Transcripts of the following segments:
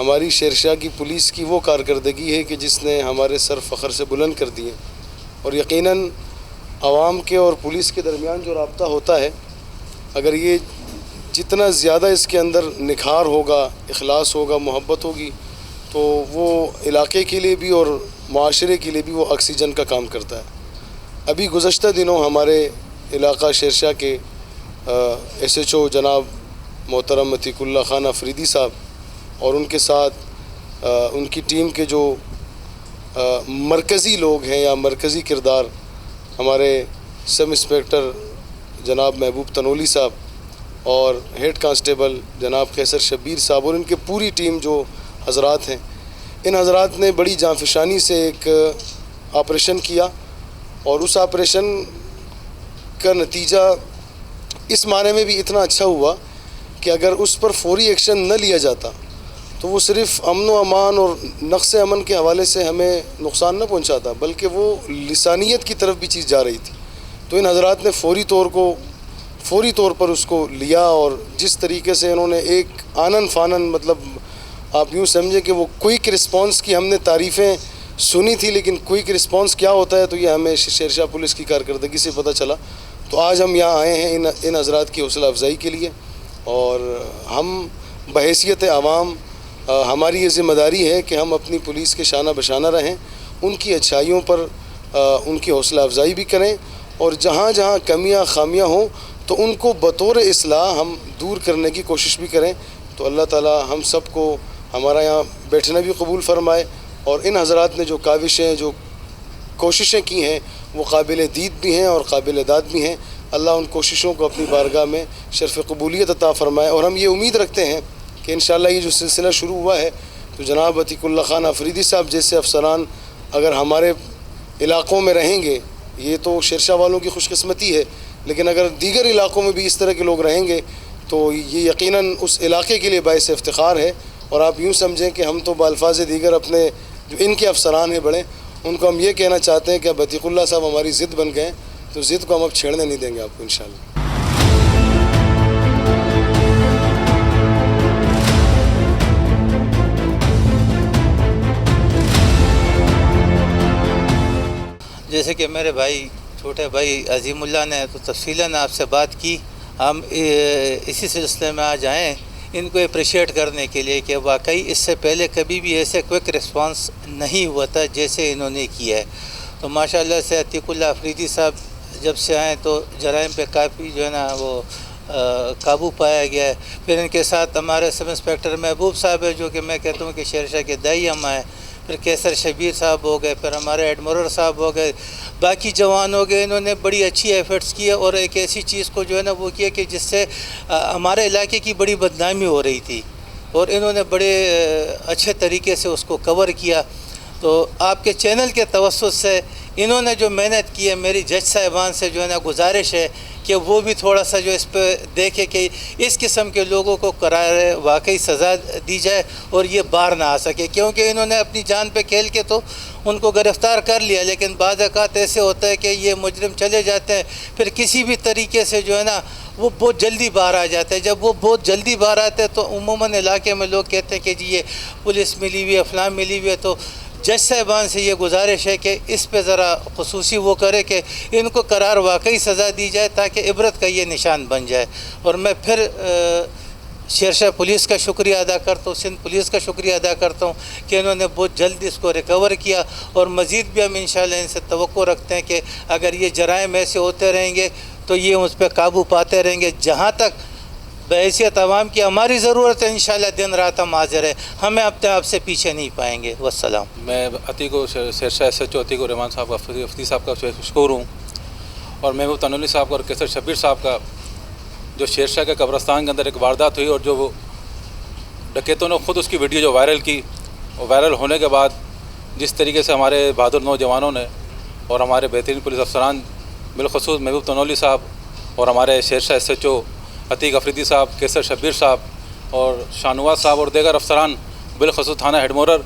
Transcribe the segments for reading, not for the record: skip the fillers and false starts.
ہماری شیرشاہ کی پولیس کی وہ کارکردگی ہے کہ جس نے ہمارے سر فخر سے بلند کر دیے، اور یقیناً عوام کے اور پولیس کے درمیان جو رابطہ ہوتا ہے، اگر یہ جتنا زیادہ اس کے اندر نکھار ہوگا، اخلاص ہوگا، محبت ہوگی، تو وہ علاقے کے لیے بھی اور معاشرے کے لیے بھی وہ آکسیجن کا کام کرتا ہے۔ ابھی گزشتہ دنوں ہمارے علاقہ شیرشاہ کے ایس ایچ او جناب محترم عتیق اللہ خان افریدی صاحب اور ان کے ساتھ ان کی ٹیم کے جو مرکزی لوگ ہیں یا مرکزی کردار، ہمارے سب انسپیکٹر جناب محبوب تنولی صاحب اور ہیڈ کانسٹیبل جناب قیصر شبیر صاحب اور ان کی پوری ٹیم جو حضرات ہیں، ان حضرات نے بڑی جانفشانی سے ایک آپریشن کیا، اور اس آپریشن کا نتیجہ اس معنی میں بھی اتنا اچھا ہوا کہ اگر اس پر فوری ایکشن نہ لیا جاتا تو وہ صرف امن و امان اور نقص امن کے حوالے سے ہمیں نقصان نہ پہنچاتا، بلکہ وہ لسانیت کی طرف بھی چیز جا رہی تھی۔ تو ان حضرات نے فوری طور پر اس کو لیا، اور جس طریقے سے انہوں نے ایک آنن فانن، مطلب آپ یوں سمجھیں کہ وہ کوئک رسپانس کی ہم نے تعریفیں سنی تھی، لیکن کوئک رسپانس کیا ہوتا ہے تو یہ ہمیں شیرشاہ پولیس کی کارکردگی سے پتہ چلا۔ تو آج ہم یہاں آئے ہیں ان حضرات کی حوصلہ افزائی کے لیے، اور ہم بحیثیت عوام ہماری یہ ذمہ داری ہے کہ ہم اپنی پولیس کے شانہ بشانہ رہیں، ان کی اچھائیوں پر ان کی حوصلہ افزائی بھی کریں، اور جہاں جہاں کمیاں خامیاں ہوں تو ان کو بطور اصلاح ہم دور کرنے کی کوشش بھی کریں۔ تو اللہ تعالی ہم سب کو ہمارا یہاں بیٹھنا بھی قبول فرمائے، اور ان حضرات نے جو کاوشیں، جو کوششیں کی ہیں، وہ قابل دید بھی ہیں اور قابل داد بھی ہیں۔ اللہ ان کوششوں کو اپنی بارگاہ میں شرف قبولیت عطا فرمائے، اور ہم یہ امید رکھتے ہیں کہ انشاءاللہ یہ جو سلسلہ شروع ہوا ہے تو جناب عتیق اللہ خان افریدی صاحب جیسے افسران اگر ہمارے علاقوں میں رہیں گے، یہ تو شیرشاہ والوں کی خوش قسمتی ہے، لیکن اگر دیگر علاقوں میں بھی اس طرح کے لوگ رہیں گے تو یہ یقیناً اس علاقے کے لیے باعث افتخار ہے۔ اور آپ یوں سمجھیں کہ ہم تو بالفاظ دیگر اپنے جو ان کے افسران ہیں بڑے، ان کو ہم یہ کہنا چاہتے ہیں کہ اب عتیق اللہ صاحب ہماری ضد بن گئے، تو ضد کو ہم اب چھیڑنے نہیں دیں گے آپ کو انشاءاللہ۔ جیسے کہ میرے بھائی چھوٹے بھائی عظیم اللہ نے تو تفصیلاً آپ سے بات کی، ہم اسی سلسلے میں آج آئیں ان کو اپریشیٹ کرنے کے لیے کہ واقعی اس سے پہلے کبھی بھی ایسے کوئک رسپانس نہیں ہوا تھا جیسے انہوں نے کیا ہے۔ تو ماشاءاللہ سے عتیق اللہ افریدی صاحب جب سے آئیں تو جرائم پہ کافی جو ہے نا وہ قابو پایا گیا ہے۔ پھر ان کے ساتھ ہمارے سب انسپیکٹر محبوب صاحب ہے جو کہ میں کہتا ہوں کہ شیرشاہ کے دائی ہم آئے، پھر قیصر شبیر صاحب ہو گئے، پھر ہمارے ایڈمورر صاحب ہو گئے، باقی جوان ہو گئے۔ انہوں نے بڑی اچھی ایفرٹس کیے اور ایک ایسی چیز کو جو ہے نا وہ کیا کہ جس سے ہمارے علاقے کی بڑی بدنامی ہو رہی تھی، اور انہوں نے بڑے اچھے طریقے سے اس کو کور کیا۔ تو آپ کے چینل کے توسط سے انہوں نے جو محنت کی ہے، میری جج صاحبان سے جو ہے نا گزارش ہے کہ وہ بھی تھوڑا سا جو اس پہ دیکھے کہ اس قسم کے لوگوں کو قرار واقعی سزا دی جائے اور یہ بار نہ آ سکے، کیونکہ انہوں نے اپنی جان پہ کھیل کے تو ان کو گرفتار کر لیا، لیکن بعض اوقات ایسے ہوتا ہے کہ یہ مجرم چلے جاتے ہیں، پھر کسی بھی طریقے سے جو ہے نا وہ بہت جلدی باہر آ جاتے ہیں۔ جب وہ بہت جلدی باہر آتے ہیں تو عموماً علاقے میں لوگ کہتے ہیں کہ جی یہ پولیس ملی ہوئی ہے، فلاں ملی ہوئی ہے۔ تو جج صاحبان سے یہ گزارش ہے کہ اس پہ ذرا خصوصی وہ کرے کہ ان کو قرار واقعی سزا دی جائے تاکہ عبرت کا یہ نشان بن جائے۔ اور میں پھر شیرشاہ پولیس کا شکریہ ادا کرتا ہوں، سندھ پولیس کا شکریہ ادا کرتا ہوں کہ انہوں نے بہت جلد اس کو ریکور کیا، اور مزید بھی ہم انشاءاللہ ان سے توقع رکھتے ہیں کہ اگر یہ جرائم ایسے ہوتے رہیں گے تو یہ اس پہ قابو پاتے رہیں گے۔ جہاں تک بحیثیت عوام کی ہماری ضرورت ہے، انشاءاللہ دن رات ہم حاضر ہیں، ہمیں اپنے آپ سے پیچھے نہیں پائیں گے۔ والسلام۔ میں Atiq Shershah S H O Atiq ur-Rahman Sahib کا افریدی صاحب کا مشکور ہوں، اور محبوب تنولی صاحب کا اور قیصر شبیر صاحب کا، جو شیرشاہ کے قبرستان کے اندر ایک واردات ہوئی اور جو وہ ڈکیتوں نے خود اس کی ویڈیو جو وائرل کی، اور وائرل ہونے کے بعد جس طریقے سے ہمارے بہادر نوجوانوں نے اور ہمارے بہترین پولیس افسران بالخصوص محبوب تنولی صاحب اور ہمارے Shershah S H O Atiq Afridi صاحب، قیصر شبیر صاحب اور شانواز صاحب اور دیگر افسران بالخصوص تھانہ ہیڈمورر،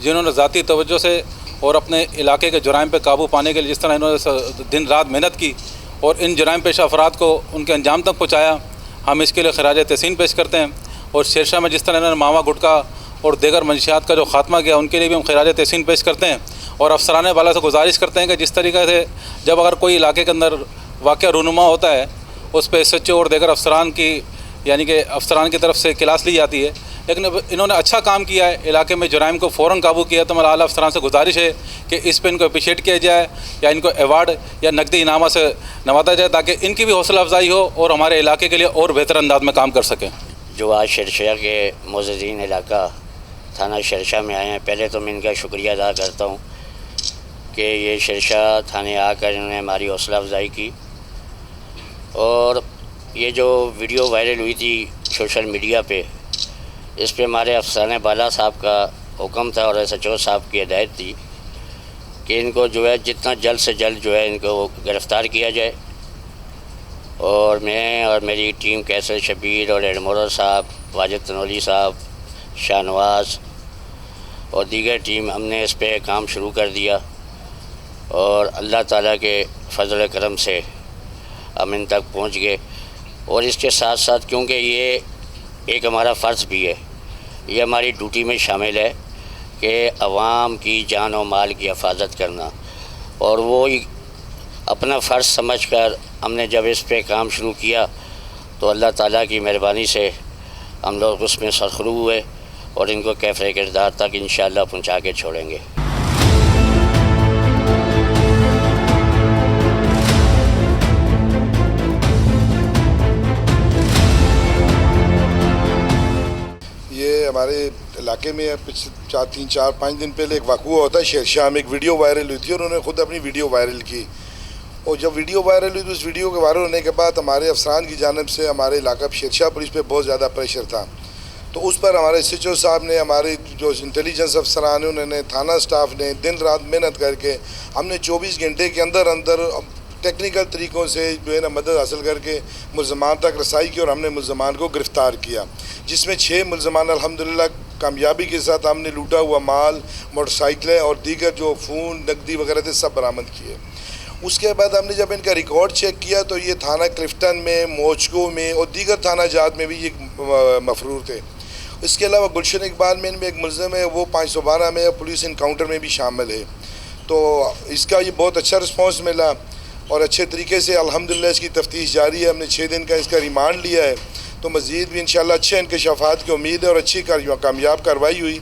جنہوں نے ذاتی توجہ سے اور اپنے علاقے کے جرائم پہ قابو پانے کے لیے جس طرح انہوں نے دن رات محنت کی اور ان جرائم پیشہ افراد کو ان کے انجام تک پہنچایا، ہم اس کے لیے خراج تحسین پیش کرتے ہیں۔ اور شیرشاہ میں جس طرح انہوں نے ماوا گٹکا اور دیگر منشیات کا جو خاتمہ کیا ان کے لیے بھی ہم خراج تحسین پیش کرتے ہیں، اور افسران بالا سے گزارش کرتے ہیں کہ جس طریقے سے جب اگر کوئی علاقے کے اندر واقعہ رونما ہوتا ہے اس پہ ایس ایچ او اور دیگر افسران کی یعنی کہ افسران کی طرف سے کلاس لی جاتی ہے، لیکن انہوں نے اچھا کام کیا ہے، علاقے میں جرائم کو فوراً قابو کیا، تو ہمارا اعلیٰ افسران سے گزارش ہے کہ اس پہ ان کو اپریشیٹ کیا جائے یا ان کو ایوارڈ یا نقدی انعامات سے نوازا جائے تاکہ ان کی بھی حوصلہ افزائی ہو اور ہمارے علاقے کے لیے اور بہتر انداز میں کام کر سکیں۔ جو آج شرشہ کے معززین علاقہ تھانہ شرشہ میں آئے ہیں، پہلے تو میں ان کا شکریہ ادا کرتا ہوں کہ یہ شرشہ تھانے آ کر انہوں نے ہماری حوصلہ افزائی کی، اور یہ جو ویڈیو وائرل ہوئی تھی سوشل میڈیا پہ، اس پہ ہمارے افسران بالا صاحب کا حکم تھا اور ایس ایچ او صاحب کی ہدایت تھی کہ ان کو جو ہے جتنا جلد سے جلد جو ہے ان کو گرفتار کیا جائے، اور میں اور میری ٹیم کیسر شبیر اور ایڈمورر صاحب، واجد تنولی صاحب، شاہ نواز اور دیگر ٹیم، ہم نے اس پہ کام شروع کر دیا، اور اللہ تعالیٰ کے فضل و کرم سے ہم ان تک پہنچ گئے۔ اور اس کے ساتھ ساتھ کیونکہ یہ ایک ہمارا فرض بھی ہے، یہ ہماری ڈیوٹی میں شامل ہے کہ عوام کی جان و مال کی حفاظت کرنا، اور وہ اپنا فرض سمجھ کر ہم نے جب اس پہ کام شروع کیا تو اللہ تعالیٰ کی مہربانی سے ہم لوگ اس میں سرخرو ہوئے اور ان کو کیفر کردار تک انشاءاللہ پہنچا کے چھوڑیں گے۔ یہ ہمارے علاقے میں پچھلے 4-5 دن پہلے ایک واقعہ ہوتا ہے شیرشاہ میں، ایک ویڈیو وائرل ہوئی تھی اور انہوں نے خود اپنی ویڈیو وائرل کی، اور جب ویڈیو وائرل ہوئی تو اس ویڈیو کے وائرل ہونے کے بعد ہمارے افسران کی جانب سے ہمارے علاقہ شیرشاہ پولیس پہ بہت زیادہ پریشر تھا، تو اس پر ہمارے ایس ایچ او صاحب نے، ہمارے جو انٹیلیجنس افسران ہیں انہوں نے، تھانہ سٹاف نے دن رات محنت کر کے ہم نے 24 گھنٹے کے اندر ٹیکنیکل طریقوں سے جو ہے نا مدد حاصل کر کے ملزمان تک رسائی کی، اور ہم نے ملزمان کو گرفتار کیا، جس میں 6 ملزمان الحمدللہ کامیابی کے ساتھ ہم نے لوٹا ہوا مال، موٹر سائیکلیں اور دیگر جو فون نقدی وغیرہ تھے سب برآمد کیے۔ اس کے بعد ہم نے جب ان کا ریکارڈ چیک کیا تو یہ تھانہ کلفٹن میں، موچکو میں اور دیگر تھانہ جات میں بھی یہ مفرور تھے۔ اس کے علاوہ گلشن اقبال میں ان میں ایک ملزم ہے، وہ 512 میں پولیس انکاؤنٹر میں بھی شامل ہے، تو اس کا یہ بہت اچھا رسپانس ملا اور اچھے طریقے سے الحمدللہ اس کی تفتیش جاری ہے۔ ہم نے 6 دن کا اس کا ریمانڈ لیا ہے، تو مزید بھی انشاءاللہ اچھے انکشافات کی امید ہے اور اچھی کامیاب کارروائی ہوئی۔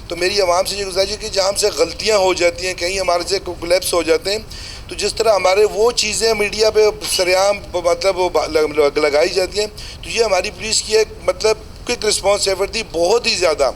تو میری عوام سے یہ گزارش ہے کہ جہاں سے غلطیاں ہو جاتی ہیں، کہیں ہمارے سے کولیپس ہو جاتے ہیں، تو جس طرح ہمارے وہ چیزیں میڈیا پہ سریعام مطلب لگائی جاتی ہیں، تو یہ ہماری پولیس کی ایک مطلب کوئک رسپانس ایفرٹ تھی، بہت ہی زیادہ،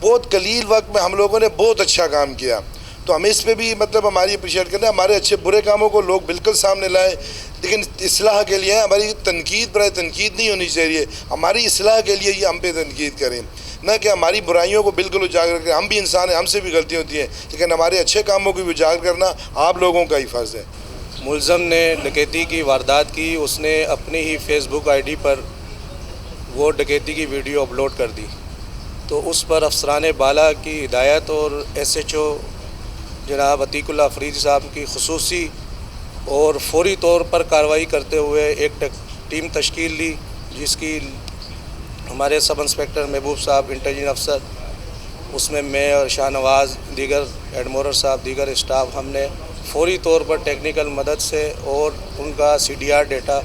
بہت قلیل وقت میں ہم لوگوں نے بہت اچھا کام کیا، تو ہمیں اس پہ بھی مطلب ہماری اپریشیٹ کرنا ہے۔ ہمارے اچھے برے کاموں کو لوگ بالکل سامنے لائیں، لیکن اصلاح کے لیے ہماری تنقید برائے تنقید نہیں ہونی چاہیے، ہماری اصلاح کے لیے یہ ہم پہ تنقید کریں، نہ کہ ہماری برائیوں کو بالکل اجاگر کریں۔ ہم بھی انسان ہیں، ہم سے بھی غلطی ہوتی ہیں، لیکن ہمارے اچھے کاموں کو بھی اجاگر کرنا آپ لوگوں کا ہی فرض ہے۔ ملزم نے ڈکیتی کی واردات کی، اس نے اپنی ہی فیس بک آئی ڈی پر وہ ڈکیتی کی ویڈیو اپلوڈ کر دی، تو اس پر افسران بالا کی ہدایت اور ایس ایچ او جناب عتیق اللہ فریدی صاحب کی خصوصی اور فوری طور پر کارروائی کرتے ہوئے ایک ٹیم تشکیل لی، جس کی ہمارے سب انسپیکٹر محبوب صاحب انٹیلیجنس افسر، اس میں میں اور شاہ نواز، دیگر ایڈمورر صاحب، دیگر اسٹاف، ہم نے فوری طور پر ٹیکنیکل مدد سے اور ان کا سی ڈی آر ڈیٹا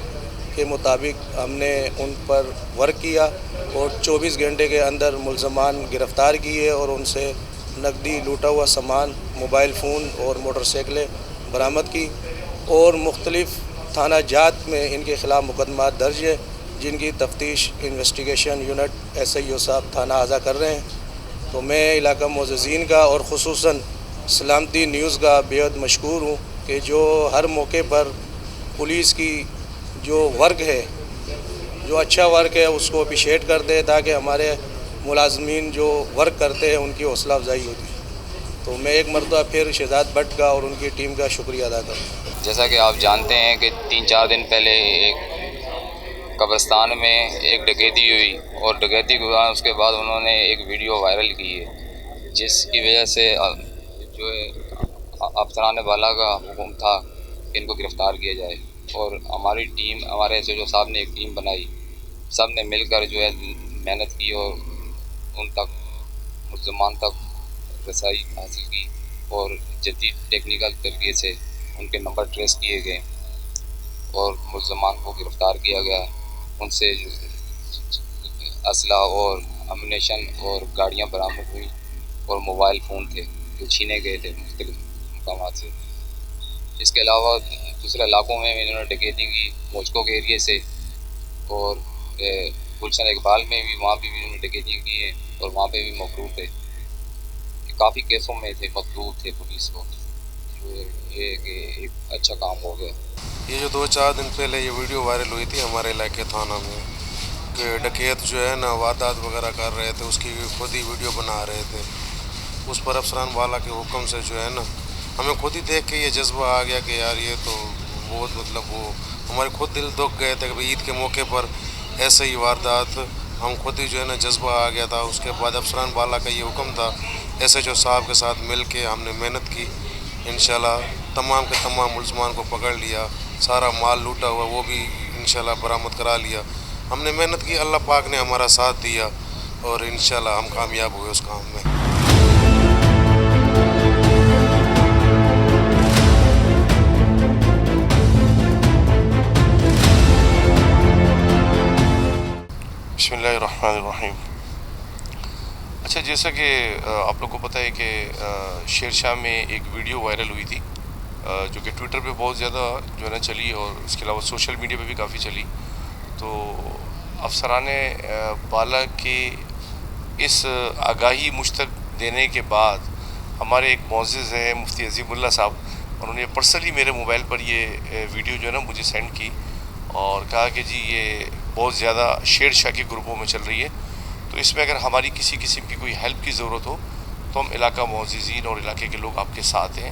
کے مطابق ہم نے ان پر ورک کیا اور 24 گھنٹے کے اندر ملزمان گرفتار کیے اور ان سے نقدی، لوٹا ہوا سامان، موبائل فون اور موٹر سائیکلیں برآمد کی، اور مختلف تھانہ جات میں ان کے خلاف مقدمات درج ہے، جن کی تفتیش انویسٹیگیشن یونٹ ایس آئی او صاحب تھانہ اعضا کر رہے ہیں۔ تو میں علاقہ معززین کا اور خصوصاً سلامتی نیوز کا بےحد مشکور ہوں کہ جو ہر موقع پر پولیس کی جو ورک ہے، جو اچھا ورک ہے، اس کو اپریشیٹ کرتے ہیں تاکہ ہمارے ملازمین جو ورک کرتے ہیں ان کی حوصلہ افزائی ہوتی ہے۔ تو میں ایک مرتبہ پھر شہزاد بٹ کا اور ان کی ٹیم کا شکریہ ادا کرتا ہوں۔ جیسا کہ آپ جانتے ہیں کہ 3-4 دن پہلے ایک قبرستان میں ایک ڈکیتی ہوئی، اور ڈکیتی کے دوران اس کے بعد انہوں نے ایک ویڈیو وائرل کی ہے، جس کی وجہ سے جو ہے افسران بالا کا حکم تھا کہ ان کو گرفتار کیا جائے، اور ہماری ٹیم، ہمارے ایس ایچ او صاحب نے ایک ٹیم بنائی، سب نے مل کر جو ہے محنت کی اور ان تک ملزمان تک رسائی حاصل کی اور جدید ٹیکنیکل طریقے سے ان کے نمبر ٹریس کیے گئے اور ملزمان کو گرفتار کیا گیا. ان سے اسلحہ اور امونیشن اور گاڑیاں برآمد ہوئیں اور موبائل فون تھے جو چھینے گئے تھے مختلف مقامات سے. اس کے علاوہ دوسرے علاقوں میں انہوں نے ڈکیتی کی موجکو کے ایریے سے اور گلشن اقبال میں بھی، وہاں بھی انہوں نے ڈکیتی کی ہے اور وہاں پہ بھی مفروض تھے. کافی کیسوں میں تھے، مطلوب تھے پولیس کو. یہ کہ ایک اچھا کام ہو گیا. یہ جو 2-4 دن پہلے یہ ویڈیو وائرل ہوئی تھی ہمارے علاقے تھانہ میں کہ ڈکیت جو ہے نا واردات وغیرہ کر رہے تھے، اس کی خود ہی ویڈیو بنا رہے تھے. اس پر افسران والا کے حکم سے جو ہے نا ہمیں خود ہی دیکھ کے یہ جذبہ آ گیا کہ یار یہ تو بہت مطلب وہ ہمارے خود دل دکھ گئے تھے کہ عید کے موقع پر ایسے ہی واردات، ہم خود ہی جو ہے نا جذبہ آ گیا تھا. اس کے بعد افسران والا کا یہ حکم تھا، ایس ایچ او صاحب کے ساتھ مل کے ہم نے محنت کی. انشاءاللہ تمام کے تمام ملزمان کو پکڑ لیا، سارا مال لوٹا ہوا وہ بھی انشاءاللہ برآمد کرا لیا. ہم نے محنت کی، اللہ پاک نے ہمارا ساتھ دیا اور انشاءاللہ ہم کامیاب ہوئے اس کام میں. بسم اللہ الرحمن الرحیم. اچھا، جیسا کہ آپ لوگ کو پتہ ہے کہ شیر شاہ میں ایک ویڈیو وائرل ہوئی تھی جو کہ ٹویٹر پہ بہت زیادہ جو ہے نا چلی اور اس کے علاوہ سوشل میڈیا پہ بھی کافی چلی. تو افسران بالا کے اس آگاہی مجھ تک دینے کے بعد ہمارے ایک معزز ہیں مفتی عظیم اللہ صاحب، انہوں نے پرسنلی میرے موبائل پر یہ ویڈیو جو ہے نا مجھے سینڈ کی اور کہا کہ جی یہ بہت زیادہ شیر شاہ کے گروپوں میں چل رہی ہے، تو اس میں اگر ہماری کسی قسم کی کوئی ہیلپ کی ضرورت ہو تو ہم علاقہ معززین اور علاقے کے لوگ آپ کے ساتھ ہیں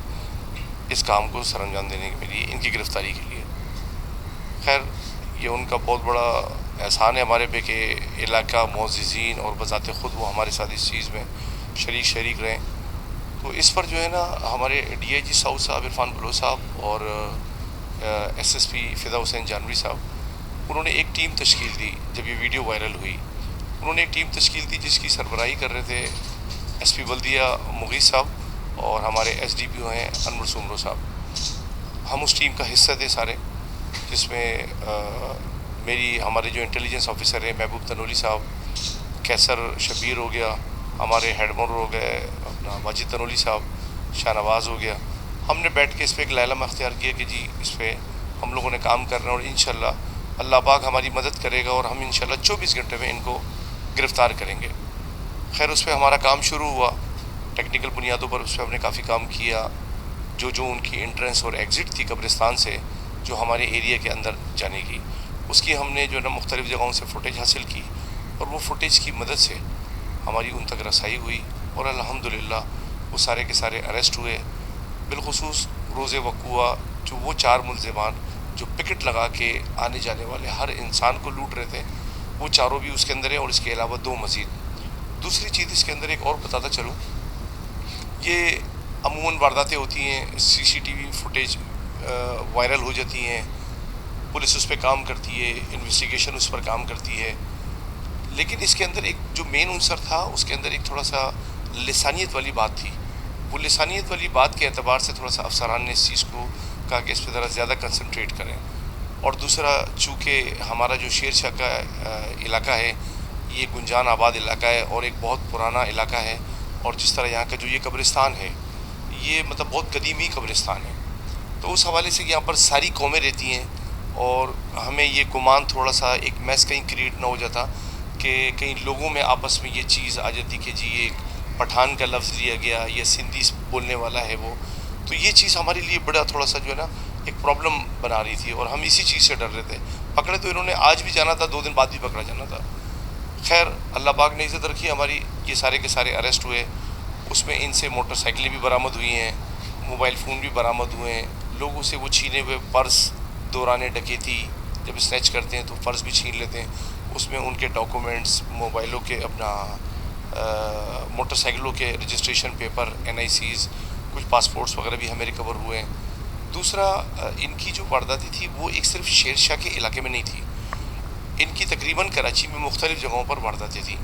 اس کام کو سر انجام دینے کے لیے، ان کی گرفتاری کے لیے. خیر یہ ان کا بہت بڑا احسان ہے ہمارے پہ کہ علاقہ معززین اور بذات خود وہ ہمارے ساتھ اس چیز میں شریک رہیں. تو اس پر جو ہے نا ہمارے ڈی آئی جی ساؤتھ صاحب عرفان بلوچ صاحب اور ایس ایس پی فدا حسین جانوی صاحب، انہوں نے ایک ٹیم تشکیل دی. جب یہ ویڈیو وائرل ہوئی انہوں نے ایک ٹیم تشکیل دی جس کی سربراہی کر رہے تھے ایس پی بلدیہ مغیث صاحب اور ہمارے ایس ڈی پی او ہیں انور سومرو صاحب. ہم اس ٹیم کا حصہ تھے سارے، جس میں ہمارے جو انٹیلیجنس آفیسر ہیں محبوب تنولی صاحب، کیسر شبیر ہو گیا، ہمارے ہیڈ مور ہو گئے اپنا ماجد تنولی صاحب، شاہ نواز ہو گیا. ہم نے بیٹھ کے اس پہ ایک لائلم اختیار کیا کہ جی اس پہ ہم لوگوں نے کام کرنا اور انشاءاللہ اللہ پاک ہماری مدد کرے گا اور ہم انشاءاللہ 24 گھنٹے میں ان کو گرفتار کریں گے. خیر اس پہ ہمارا کام شروع ہوا، ٹیکنیکل بنیادوں پر اس پہ ہم نے کافی کام کیا. جو ان کی انٹرنس اور ایگزٹ تھی قبرستان سے جو ہمارے ایریا کے اندر جانے کی، اس کی ہم نے جو ہے نا مختلف جگہوں سے فوٹیج حاصل کی اور وہ فوٹیج کی مدد سے ہماری ان تک رسائی ہوئی اور الحمدللہ وہ سارے کے سارے اریسٹ ہوئے. بالخصوص روز وقوع جو وہ 4 ملزمان جو پکٹ لگا کے آنے جانے والے ہر انسان کو لوٹ رہے تھے، وہ چاروں بھی اس کے اندر ہیں اور اس کے علاوہ 2 مزید. دوسری چیز اس کے اندر ایک اور بتاتا چلوں، یہ عموماً وارداتیں ہوتی ہیں، C C T V footage viral ہو جاتی ہیں، پولیس اس پہ کام کرتی ہے، انویسٹیگیشن اس پر کام کرتی ہے، لیکن اس کے اندر ایک جو مین عنصر تھا اس کے اندر ایک تھوڑا سا لسانیت والی بات تھی. وہ لسانیت والی بات کے اعتبار سے تھوڑا سا افسران نے اس چیز کو کہا کہ اس پہ ذرا زیادہ کنسنٹریٹ کریں. اور دوسرا چونکہ ہمارا جو شیر شاہ کا علاقہ ہے یہ گنجان آباد علاقہ ہے اور ایک بہت پرانا علاقہ ہے، اور جس طرح یہاں کا جو یہ قبرستان ہے یہ مطلب بہت قدیمی قبرستان ہے، تو اس حوالے سے یہاں پر ساری قومیں رہتی ہیں اور ہمیں یہ گمان تھوڑا سا ایک میس کہیں کریٹ نہ ہو جاتا کہ کہیں لوگوں میں آپس میں یہ چیز آ جاتی کہ جی یہ پٹھان کا لفظ لیا گیا، یہ سندھی بولنے والا ہے وہ، تو یہ چیز ہمارے لیے بڑا تھوڑا سا جو ہے نا ایک پرابلم بنا رہی تھی اور ہم اسی چیز سے ڈر رہے تھے. پکڑے تو انہوں نے آج بھی جانا تھا، 2 دن بعد بھی پکڑا جانا تھا. خیر اللہ پاک نے عزت رکھی ہماری، یہ سارے کے سارے اریسٹ ہوئے. اس میں ان سے موٹر سائیکلیں بھی برآمد ہوئی ہیں، موبائل فون بھی برآمد ہوئے ہیں، لوگوں سے وہ چھینے ہوئے پرس دوران ڈکیتی جب اسنیچ کرتے ہیں تو پرس بھی چھین لیتے ہیں، اس میں ان کے ڈاکومنٹس، موبائلوں کے اپنا موٹر سائیکلوں کے رجسٹریشن پیپر، NICs، کچھ پاسپورٹس وغیرہ بھی ہمیں ریکور ہوئے ہیں. دوسرا ان کی جو وارداتیں تھی وہ ایک صرف شیر شاہ کے علاقے میں نہیں تھی، ان کی تقریباً کراچی میں مختلف جگہوں پر وارداتیں تھیں.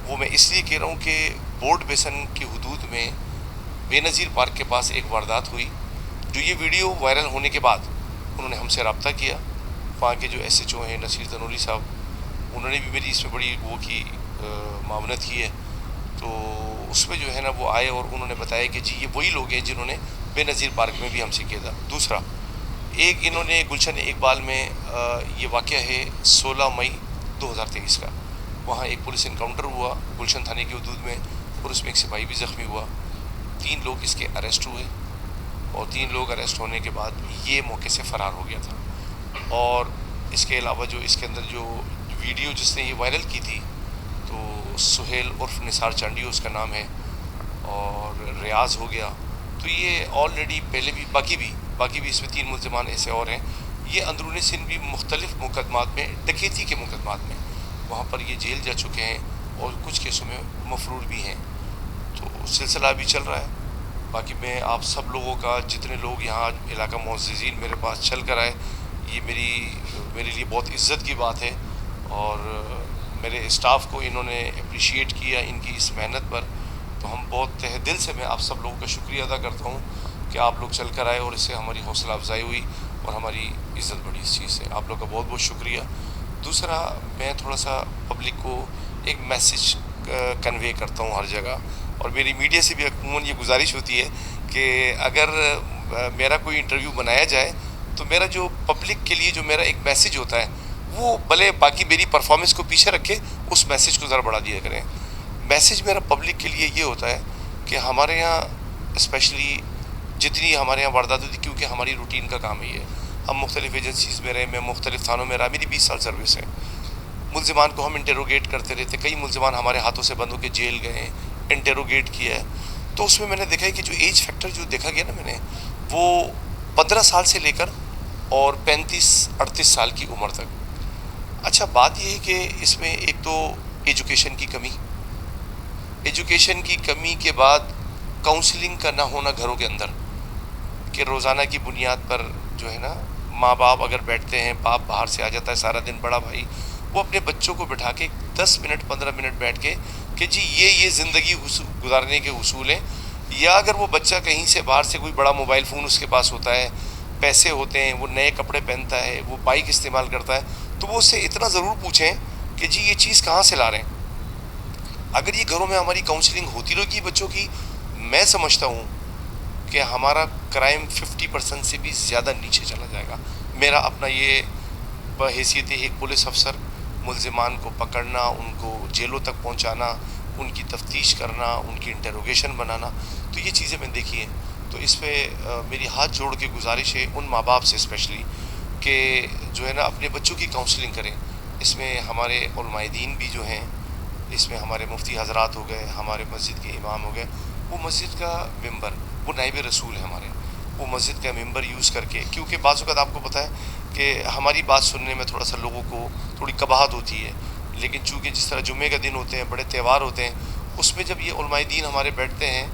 وہ میں اس لیے کہہ رہا ہوں کہ بورڈ بیسن کی حدود میں بے نظیر پارک کے پاس ایک واردات ہوئی، جو یہ ویڈیو وائرل ہونے کے بعد انہوں نے ہم سے رابطہ کیا. وہاں کے جو SHO ہیں نصیر تنولی صاحب، انہوں نے بھی میری اس میں بڑی معاونت کی ہے. تو اس میں جو ہے نا وہ آئے اور انہوں نے بتایا کہ جی یہ وہی لوگ ہیں جنہوں نے بے نظیر پارک میں بھی ہم سے کیا تھا. دوسرا ایک انہوں نے گلشن اقبال میں یہ واقعہ ہے 16 مئی 2023 کا، وہاں ایک پولیس انکاؤنٹر ہوا گلشن تھانے کی حدود میں، اور اس میں ایک سپاہی بھی زخمی ہوا. 3 لوگ اس کے اریسٹ ہوئے، اور 3 لوگ اریسٹ ہونے کے بعد یہ موقع سے فرار ہو گیا تھا. اور اس کے علاوہ جو اس کے اندر جو ویڈیو جس نے یہ وائرل کی تھی، تو سہیل عرف نثار چانڈی اس کا نام ہے، اور ریاض ہو گیا. تو یہ آلریڈی پہلے بھی باقی بھی اس میں 3 ملزمان ایسے اور ہیں. یہ اندرونی سندھ بھی مختلف مقدمات میں، ڈکیتی کے مقدمات میں وہاں پر یہ جیل جا چکے ہیں، اور کچھ کیسوں میں مفرور بھی ہیں. تو سلسلہ ابھی چل رہا ہے. باقی میں آپ سب لوگوں کا، جتنے لوگ یہاں علاقہ معززین میرے پاس چل کر آئے، یہ میرے لیے بہت عزت کی بات ہے. اور میرے اسٹاف کو انہوں نے اپریشیٹ کیا ان کی اس محنت پر. تو ہم بہت تہ دل سے میں آپ سب لوگوں کا شکریہ ادا کرتا ہوں کہ آپ لوگ چل کر آئے، اور اس سے ہماری حوصلہ افزائی ہوئی اور ہماری عزت بڑھی اس چیز سے. آپ لوگ کا بہت بہت شکریہ. دوسرا میں تھوڑا سا پبلک کو ایک میسیج کنوے کرتا ہوں ہر جگہ، اور میری میڈیا سے بھی عموماً یہ گزارش ہوتی ہے کہ اگر میرا کوئی انٹرویو بنایا جائے تو میرا جو پبلک کے لیے جو میرا ایک میسیج ہوتا ہے وہ بھلے باقی میری پرفارمنس کو پیچھے رکھے، اس میسیج کو ذرا بڑھا دیا کریں. میسیج میرا پبلک کے لیے یہ ہوتا ہے کہ ہمارے یہاں اسپیشلی جتنی ہمارے یہاں واردات ہوتی، کیونکہ ہماری روٹین کا کام ہی ہے، ہم مختلف ایجنسیز میں رہے، میں مختلف تھانوں میں رہا، میری 20 سال سروس ہے. ملزمان کو ہم انٹیروگیٹ کرتے رہتے، کئی ملزمان ہمارے ہاتھوں سے بند ہو کے جیل گئے ہیں، انٹیروگیٹ کیا ہے. تو اس میں نے دیکھا ہے کہ جو ایج فیکٹر جو دیکھا گیا نا میں نے، وہ 15 سال سے لے کر اور 35-38 سال کی عمر تک. اچھا بات یہ ہے کہ اس میں ایک تو ایجوکیشن کی کمی کے بعد کاؤنسلنگ کا نہ ہونا گھروں کے اندر، کہ روزانہ کی بنیاد پر جو ہے نا ماں باپ اگر بیٹھتے ہیں، باپ باہر سے آ جاتا ہے سارا دن، بڑا بھائی وہ اپنے بچوں کو بٹھا کے 10 منٹ 15 منٹ بیٹھ کے کہ جی یہ زندگی گزارنے کے اصول ہیں. یا اگر وہ بچہ کہیں سے باہر سے کوئی بڑا موبائل فون اس کے پاس ہوتا ہے، پیسے ہوتے ہیں، وہ نئے کپڑے پہنتا ہے، وہ بائک استعمال کرتا ہے، تو وہ اس سے اتنا ضرور پوچھیں کہ جی یہ چیز کہاں سے لا رہے ہیں. اگر یہ گھروں میں ہماری کاؤنسلنگ ہوتی رہے گی بچوں کی، میں سمجھتا ہوں کہ ہمارا کرائم 50% سے بھی زیادہ نیچے چلا جائے گا. میرا اپنا یہ بحیثیت ایک پولیس افسر، ملزمان کو پکڑنا، ان کو جیلوں تک پہنچانا، ان کی تفتیش کرنا، ان کی انٹیروگیشن بنانا، تو یہ چیزیں میں دیکھی ہیں. تو اس پہ میری ہاتھ جوڑ کے گزارش ہے ان ماں باپ سے اسپیشلی کہ جو ہے نا اپنے بچوں کی کاؤنسلنگ کریں. اس میں ہمارے علماء دین بھی جو ہیں، اس میں ہمارے مفتی حضرات ہو گئے، ہمارے مسجد کے امام ہو گئے، وہ مسجد کا ممبر، وہ نائب رسول ہے ہمارے، وہ مسجد کا ممبر یوز کر کے، کیونکہ بعض اوقات آپ کو پتہ ہے کہ ہماری بات سننے میں تھوڑا سا لوگوں کو تھوڑی قباحت ہوتی ہے، لیکن چونکہ جس طرح جمعے کا دن ہوتے ہیں، بڑے تہوار ہوتے ہیں، اس میں جب یہ علماء دین ہمارے بیٹھتے ہیں،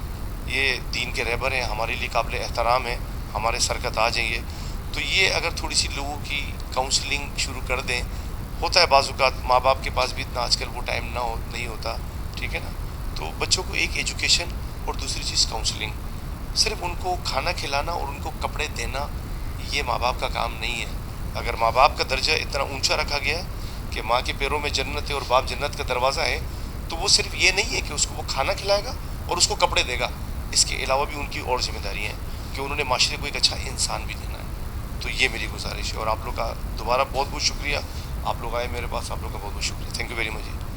یہ دین کے رہبر ہیں، ہمارے لیے قابل احترام ہیں، ہمارے سر کا تاج ہیں یہ، تو یہ اگر تھوڑی سی لوگوں کی کاؤنسلنگ شروع کر دیں. ہوتا ہے بعض اوقات ماں باپ کے پاس بھی اتنا آج کل وہ ٹائم نہیں ہوتا، ٹھیک ہے نا. تو بچوں کو ایک ایجوکیشن اور دوسری چیز کاؤنسلنگ. صرف ان کو کھانا کھلانا اور ان کو کپڑے دینا یہ ماں باپ کا کام نہیں ہے. اگر ماں باپ کا درجہ اتنا اونچا رکھا گیا ہے کہ ماں کے پیروں میں جنت ہے اور باپ جنت کا دروازہ ہے، تو وہ صرف یہ نہیں ہے کہ اس کو وہ کھانا کھلائے گا اور اس کو کپڑے دے گا، اس کے علاوہ بھی ان کی اور ذمہ داری ہیں کہ انہوں نے معاشرے کو ایک اچھا انسان بھی دینا ہے. تو یہ میری گزارش ہے. اور آپ لوگ کا دوبارہ بہت بہت شکریہ. آپ لوگ آئے میرے پاس، آپ لوگ کا بہت بہت شکریہ. Thank you very much.